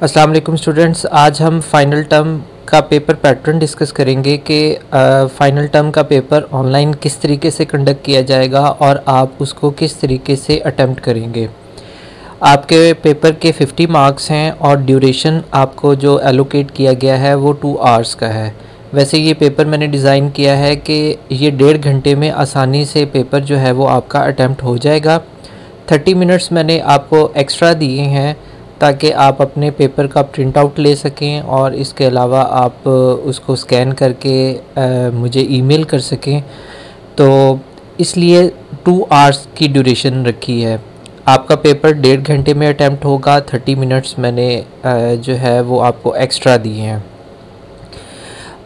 अस्सलाम वालेकुम स्टूडेंट्स, आज हम फ़ाइनल टर्म का पेपर पैटर्न डिस्कस करेंगे कि फ़ाइनल टर्म का पेपर ऑनलाइन किस तरीके से कंडक्ट किया जाएगा और आप उसको किस तरीके से अटेम्प्ट करेंगे। आपके पेपर के 50 मार्क्स हैं और ड्यूरेशन आपको जो एलोकेट किया गया है वो 2 आवर्स का है। वैसे ये पेपर मैंने डिज़ाइन किया है कि ये 1.5 घंटे में आसानी से पेपर जो है वो आपका अटेम्प्ट हो जाएगा। 30 मिनट्स मैंने आपको एक्स्ट्रा दिए हैं ताकि आप अपने पेपर का प्रिंट आउट ले सकें और इसके अलावा आप उसको स्कैन करके मुझे ईमेल कर सकें। तो इसलिए 2 आवर्स की ड्यूरेशन रखी है। आपका पेपर 1.5 घंटे में अटैम्प्ट होगा। 30 मिनट्स मैंने जो है वो आपको एक्स्ट्रा दिए हैं।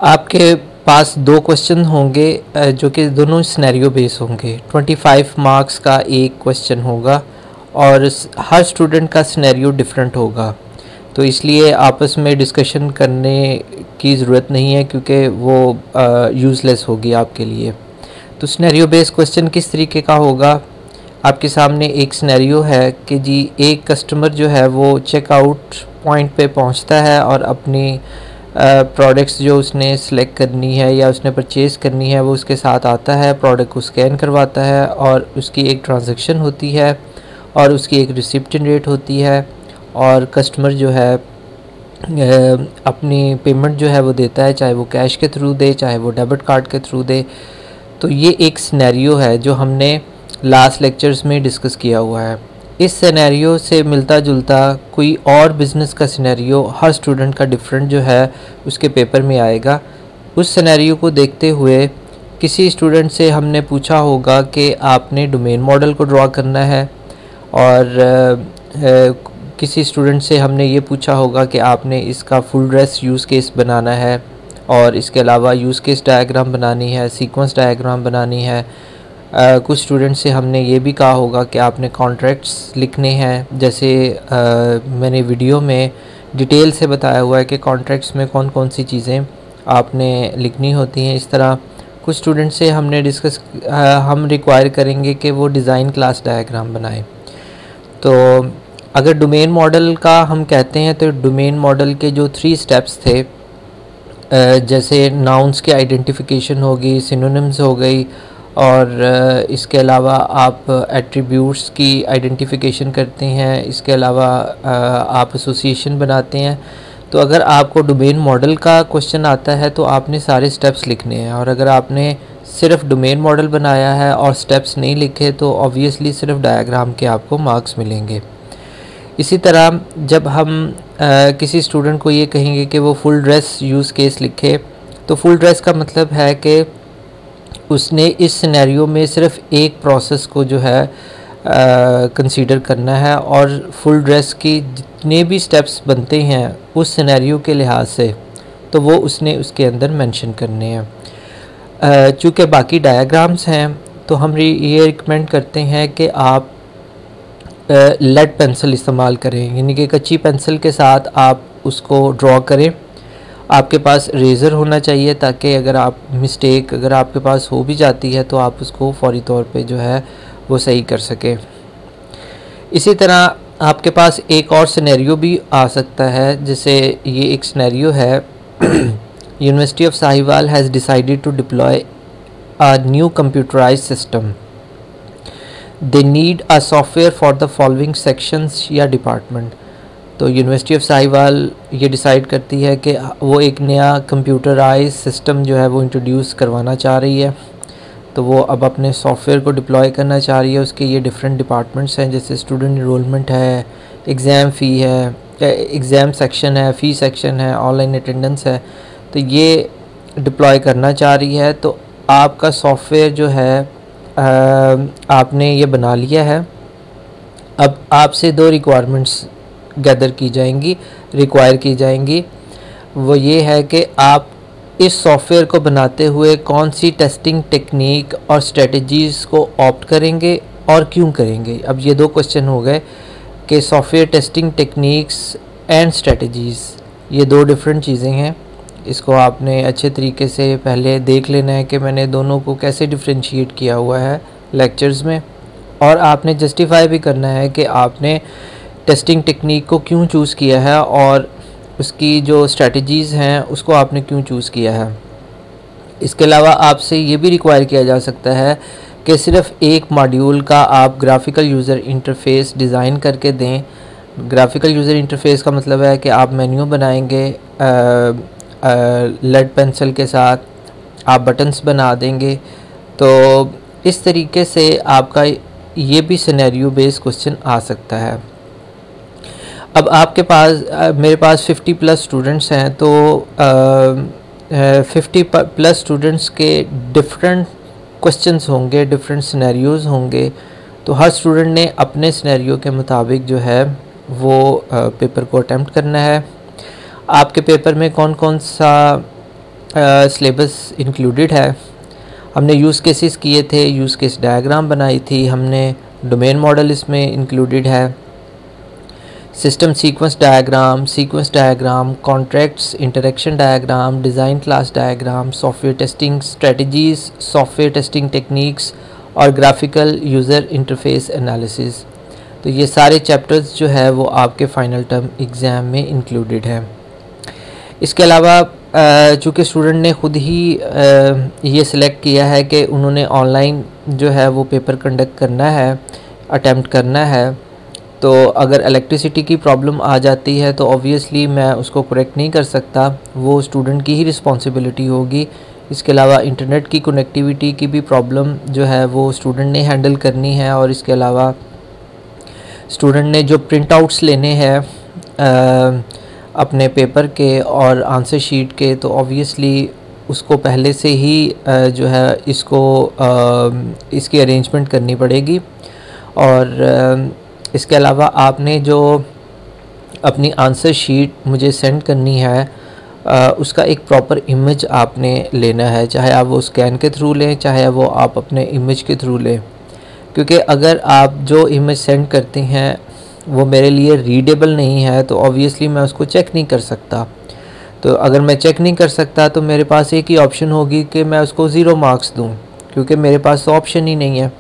आपके पास 2 क्वेश्चन होंगे जो कि दोनों सिनेरियो बेस होंगे। 25 मार्क्स का एक क्वेश्चन होगा और हर स्टूडेंट का सिनेरियो डिफरेंट होगा, तो इसलिए आपस में डिस्कशन करने की ज़रूरत नहीं है क्योंकि वो यूज़लेस होगी आपके लिए। तो सिनेरियो बेस्ड क्वेश्चन किस तरीके का होगा। आपके सामने एक सिनेरियो है कि जी एक कस्टमर जो है वो चेकआउट पॉइंट पे पहुंचता है और अपनी प्रोडक्ट्स जो उसने सेलेक्ट करनी है या उसने परचेज़ करनी है वो उसके साथ आता है, प्रोडक्ट को स्कैन करवाता है और उसकी एक ट्रांजैक्शन होती है और उसकी एक रिसिप्ट जनरेट होती है और कस्टमर जो है अपनी पेमेंट जो है वो देता है, चाहे वो कैश के थ्रू दे चाहे वो डेबिट कार्ड के थ्रू दे। तो ये एक सिनेरियो है जो हमने लास्ट लेक्चर्स में डिस्कस किया हुआ है। इस सिनेरियो से मिलता जुलता कोई और बिज़नेस का सिनेरियो हर स्टूडेंट का डिफरेंट जो है उसके पेपर में आएगा। उस सिनेरियो को देखते हुए किसी स्टूडेंट से हमने पूछा होगा कि आपने डोमेन मॉडल को ड्रॉ करना है और किसी स्टूडेंट से हमने ये पूछा होगा कि आपने इसका फुल ड्रेस यूज़ केस बनाना है और इसके अलावा यूज़ केस डायग्राम बनानी है, सीक्वेंस डायग्राम बनानी है। कुछ स्टूडेंट से हमने ये भी कहा होगा कि आपने कॉन्ट्रैक्ट्स लिखने हैं, जैसे मैंने वीडियो में डिटेल से बताया हुआ है कि कॉन्ट्रैक्ट्स में कौन कौन सी चीज़ें आपने लिखनी होती हैं। इस तरह कुछ स्टूडेंट से हमने हम रिक्वायर करेंगे कि वो डिज़ाइन क्लास डायग्राम बनाएं। तो अगर डोमेन मॉडल का हम कहते हैं तो डोमेन मॉडल के जो 3 स्टेप्स थे, जैसे नाउन्स की आइडेंटिफिकेशन होगी, सिनोनिम्स हो गई और इसके अलावा आप एट्रीब्यूट्स की आइडेंटिफिकेशन करते हैं, इसके अलावा आप एसोसिएशन बनाते हैं। तो अगर आपको डोमेन मॉडल का क्वेश्चन आता है तो आपने सारे स्टेप्स लिखने हैं और अगर आपने सिर्फ डोमेन मॉडल बनाया है और स्टेप्स नहीं लिखे तो ऑब्वियसली सिर्फ डायग्राम के आपको मार्क्स मिलेंगे। इसी तरह जब हम किसी स्टूडेंट को ये कहेंगे कि वो फुल ड्रेस यूज़ केस लिखे, तो फुल ड्रेस का मतलब है कि उसने इस सिनेरियो में सिर्फ एक प्रोसेस को जो है कंसीडर करना है और फुल ड्रेस की जितने भी स्टेप्स बनते हैं उस सिनेरियो के लिहाज से तो वो उसने उसके अंदर मेंशन करने हैं। चूँकि बाकी डायग्राम्स हैं तो हम ये रिकमेंड करते हैं कि आप लेड पेंसिल इस्तेमाल करें, यानी कि कच्ची पेंसिल के साथ आप उसको ड्रॉ करें। आपके पास इरेज़र होना चाहिए ताकि अगर आपके पास हो भी जाती है तो आप उसको फौरी तौर पे जो है वो सही कर सकें। इसी तरह आपके पास एक और सिनेरियो भी आ सकता है, जैसे ये एक सिनेरियो है university of Sahiwal has decided to deploy a new computerised system. They need a software for the following sections या डिपार्टमेंट। तो यूनिवर्सिटी ऑफ साहिवाल ये डिसाइड करती है कि वो एक नया कंप्यूटराइज सिस्टम जो है वो इंट्रोड्यूस करवाना चाह रही है, तो वो अब अपने सॉफ्टवेयर को डिप्लॉय करना चाह रही है। उसके ये डिफरेंट डिपार्टमेंट्स हैं, जैसे स्टूडेंट इनरोलमेंट है, एग्ज़ाम फ़ी है, एग्ज़ाम सेक्शन है, फ़ी सेक्शन है, ऑनलाइन अटेंडेंस है। तो ये डिप्लॉय करना चाह रही है। तो आपका सॉफ्टवेयर जो है आपने ये बना लिया है। अब आपसे 2 रिक्वायरमेंट्स रिक्वायर की जाएंगी। वो ये है कि आप इस सॉफ्टवेयर को बनाते हुए कौन सी टेस्टिंग टेक्निक और स्ट्रेटजीज़ को ऑप्ट करेंगे और क्यों करेंगे। अब ये 2 क्वेश्चन हो गए कि software testing techniques and strategies, ये 2 डिफरेंट चीज़ें हैं। इसको आपने अच्छे तरीके से पहले देख लेना है कि मैंने दोनों को कैसे डिफ्रेंशिएट किया हुआ है लेक्चर्स में, और आपने जस्टिफाई भी करना है कि आपने टेस्टिंग टेक्निक को क्यों चूज़ किया है और उसकी जो स्ट्रेटजीज़ हैं उसको आपने क्यों चूज़ किया है। इसके अलावा आपसे ये भी रिक्वायर किया जा सकता है कि सिर्फ एक मॉड्यूल का आप ग्राफिकल यूज़र इंटरफेस डिज़ाइन करके दें। ग्राफिकल यूज़र इंटरफेस का मतलब है कि आप मेन्यू बनाएंगे लेड पेंसिल के साथ, आप बटन्स बना देंगे। तो इस तरीके से आपका ये भी सिनेरियो बेस्ड क्वेश्चन आ सकता है। अब आपके पास मेरे पास 50 प्लस स्टूडेंट्स हैं, तो 50 प्लस स्टूडेंट्स के डिफरेंट क्वेश्चंस होंगे, डिफरेंट सिनेरियोज़ होंगे। तो हर स्टूडेंट ने अपने सिनेरियो के मुताबिक जो है वो पेपर को अटेम्प्ट करना है। आपके पेपर में कौन कौन सा सिलेबस इंक्लूडेड है, हमने यूज़ केसेस किए थे, यूज़ केस डायग्राम बनाई थी हमने, डोमेन मॉडल इसमें इंक्लूडेड है, system sequence diagram, contracts, interaction diagram, design class diagram, software testing strategies, software testing techniques और ग्राफिकल यूज़र इंटरफेस एनालिसिस। तो ये सारे चैप्टर्स जो है वो आपके फ़ाइनल टर्म एग्ज़ाम में इंक्लूडेड है। इसके अलावा चूँकि स्टूडेंट ने ख़ुद ही ये सिलेक्ट किया है कि उन्होंने ऑनलाइन जो है वो पेपर कंडक्ट करना है, अटेम्प्ट करना है, तो अगर इलेक्ट्रिसिटी की प्रॉब्लम आ जाती है तो ऑब्वियसली मैं उसको करेक्ट नहीं कर सकता, वो स्टूडेंट की ही रिस्पॉन्सिबिलिटी होगी। इसके अलावा इंटरनेट की कनेक्टिविटी की भी प्रॉब्लम जो है वो स्टूडेंट ने हैंडल करनी है। और इसके अलावा स्टूडेंट ने जो प्रिंट आउट्स लेने हैं अपने पेपर के और आंसर शीट के, तो ऑब्वियसली उसको पहले से ही जो है इसकी अरेंजमेंट करनी पड़ेगी। और इसके अलावा आपने जो अपनी आंसर शीट मुझे सेंड करनी है उसका एक प्रॉपर इमेज आपने लेना है, चाहे आप वो स्कैन के थ्रू लें, चाहे वो आप अपने इमेज के थ्रू लें। क्योंकि अगर आप जो इमेज सेंड करते हैं वो मेरे लिए रीडेबल नहीं है तो ऑब्वियसली मैं उसको चेक नहीं कर सकता। तो अगर मैं चेक नहीं कर सकता तो मेरे पास एक ही ऑप्शन होगी कि मैं उसको 0 मार्क्स दूं, क्योंकि मेरे पास तो ऑप्शन ही नहीं है।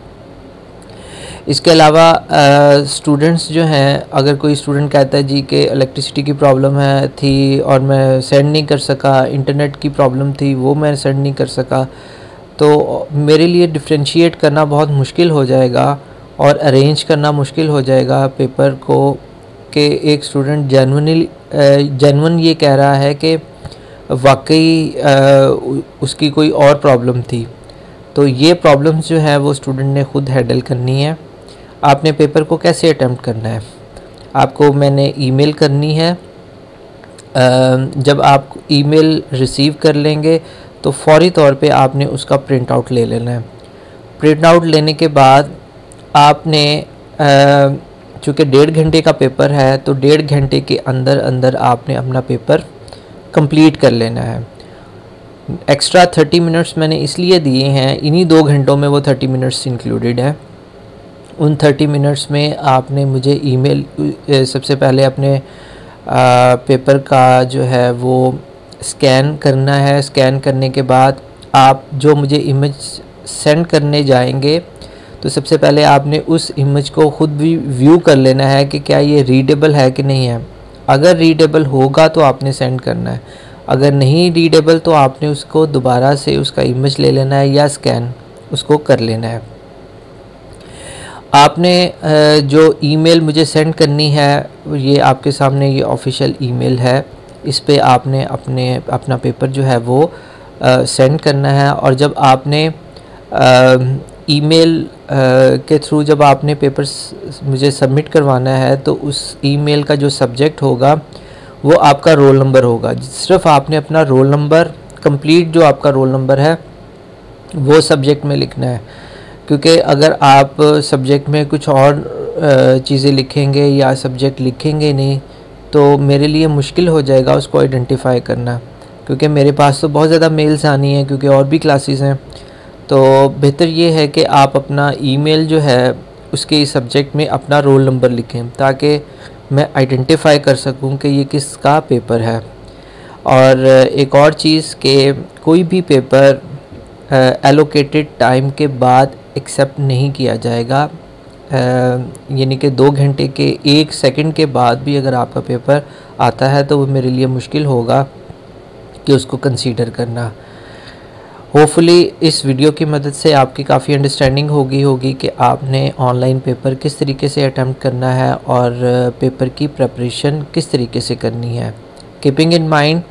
इसके अलावा स्टूडेंट्स जो हैं, अगर कोई स्टूडेंट कहता है जी कि इलेक्ट्रिसिटी की प्रॉब्लम थी और मैं सेंड नहीं कर सका, इंटरनेट की प्रॉब्लम थी वो मैं सेंड नहीं कर सका, तो मेरे लिए डिफ्रेंशिएट करना बहुत मुश्किल हो जाएगा और अरेंज करना मुश्किल हो जाएगा पेपर को कि एक स्टूडेंट जेन्युइन ये कह रहा है कि वाकई उसकी कोई और प्रॉब्लम थी। तो ये प्रॉब्लम्स जो है वो स्टूडेंट ने ख़ुद हैंडल करनी है। आपने पेपर को कैसे अटेम्प्ट करना है, आपको मैंने ईमेल करनी है। जब आप ईमेल रिसीव कर लेंगे तो फ़ौरी तौर पे आपने उसका प्रिंट आउट ले लेना है। प्रिंट आउट लेने के बाद आपने चूँकि 1.5 घंटे का पेपर है तो 1.5 घंटे के अंदर अंदर आपने अपना पेपर कंप्लीट कर लेना है। एक्स्ट्रा 30 मिनट्स मैंने इसलिए दिए हैं, इन्हीं 2 घंटों में वो 30 मिनट्स इंक्लूडेड है। उन 30 मिनट्स में आपने मुझे ईमेल सबसे पहले अपने पेपर का जो है वो स्कैन करना है। स्कैन करने के बाद आप जो मुझे इमेज सेंड करने जाएंगे तो सबसे पहले आपने उस इमेज को ख़ुद भी व्यू कर लेना है कि क्या ये रीडेबल है कि नहीं है। अगर रीडेबल होगा तो आपने सेंड करना है, अगर नहीं रीडेबल तो आपने उसको दोबारा से उसका इमेज ले लेना है या स्कैन उसको कर लेना है। आपने जो ईमेल मुझे सेंड करनी है ये आपके सामने ये ऑफिशियल ईमेल है, इस पे आपने अपना पेपर जो है वो सेंड करना है। और जब आपने ईमेल के थ्रू जब आपने पेपर मुझे सबमिट करवाना है तो उस ईमेल का जो सब्जेक्ट होगा वो आपका रोल नंबर होगा। सिर्फ आपने अपना रोल नंबर कंप्लीट जो आपका रोल नंबर है वो सब्जेक्ट में लिखना है, क्योंकि अगर आप सब्जेक्ट में कुछ और चीज़ें लिखेंगे या सब्जेक्ट लिखेंगे नहीं तो मेरे लिए मुश्किल हो जाएगा उसको आइडेंटिफाई करना, क्योंकि मेरे पास तो बहुत ज़्यादा मेल्स आनी है क्योंकि और भी क्लासेस हैं। तो बेहतर ये है कि आप अपना ईमेल जो है उसके सब्जेक्ट में अपना रोल नंबर लिखें ताकि मैं आइडेंटिफाई कर सकूं कि ये किसका पेपर है। और एक और चीज़ कि कोई भी पेपर एलोकेटेड टाइम के बाद एक्सेप्ट नहीं किया जाएगा। यानी कि 2 घंटे के 1 सेकंड के बाद भी अगर आपका पेपर आता है तो वो मेरे लिए मुश्किल होगा कि उसको कंसीडर करना। होपफुली इस वीडियो की मदद से आपकी काफ़ी अंडरस्टैंडिंग होगी कि आपने ऑनलाइन पेपर किस तरीके से अटैम्प्ट करना है और पेपर की प्रिपरेशन किस तरीके से करनी है। कीपिंग इन माइंड,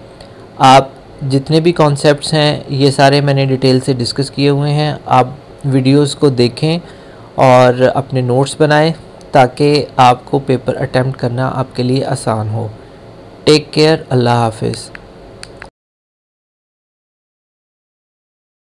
आप जितने भी कॉन्सेप्ट्स हैं ये सारे मैंने डिटेल से डिस्कस किए हुए हैं। आप वीडियोस को देखें और अपने नोट्स बनाएं ताकि आपको पेपर अटैम्प्ट करना आपके लिए आसान हो। टेक केयर, अल्लाह हाफिज़।